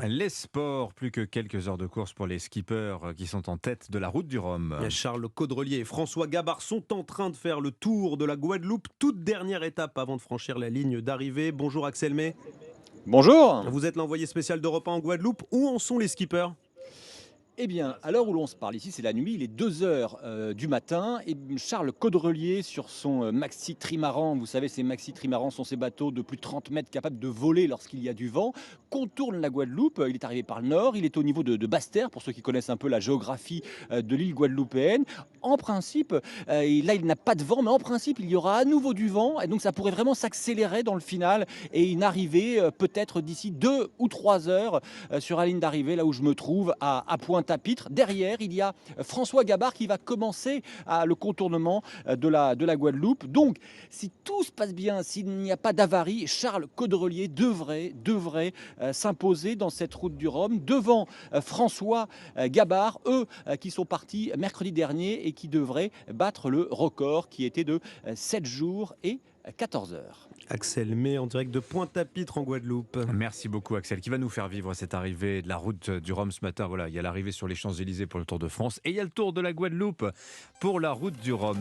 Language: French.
Les sports, plus que quelques heures de course pour les skippers qui sont en tête de la route du Rhum. Charles Caudrelier et François Gabard sont en train de faire le tour de la Guadeloupe. Toute dernière étape avant de franchir la ligne d'arrivée. Bonjour Axel May. Bonjour. Vous êtes l'envoyé spécial d'Europe 1 en Guadeloupe. Où en sont les skippers? Eh bien, à l'heure où l'on se parle ici, c'est la nuit, il est 2 heures du matin. Et Charles Caudrelier, sur son maxi trimaran, vous savez, ces maxi trimarans sont ces bateaux de plus de 30 mètres capables de voler lorsqu'il y a du vent, contourne la Guadeloupe. Il est arrivé par le nord, il est au niveau de Basse-Terre, pour ceux qui connaissent un peu la géographie de l'île guadeloupéenne. En principe, là, il n'a pas de vent, mais en principe, il y aura à nouveau du vent. Et donc, ça pourrait vraiment s'accélérer dans le final et une arrivée peut-être d'ici 2 ou 3 heures sur la ligne d'arrivée, là où je me trouve, à Pointe-à-Pitre. Derrière, il y a François Gabard qui va commencer le contournement de la Guadeloupe. Donc, si tout se passe bien, s'il n'y a pas d'avarie, Charles Caudrelier devrait s'imposer dans cette route du Rhum devant François Gabard, eux qui sont partis mercredi dernier et qui devraient battre le record qui était de 7 jours et 14 heures. Axel May en direct de Pointe-à-Pitre en Guadeloupe. Merci beaucoup Axel, qui va nous faire vivre cette arrivée de la route du Rhum ce matin. Voilà, il y a l'arrivée sur les Champs-Élysées pour le Tour de France et il y a le Tour de la Guadeloupe pour la route du Rhum.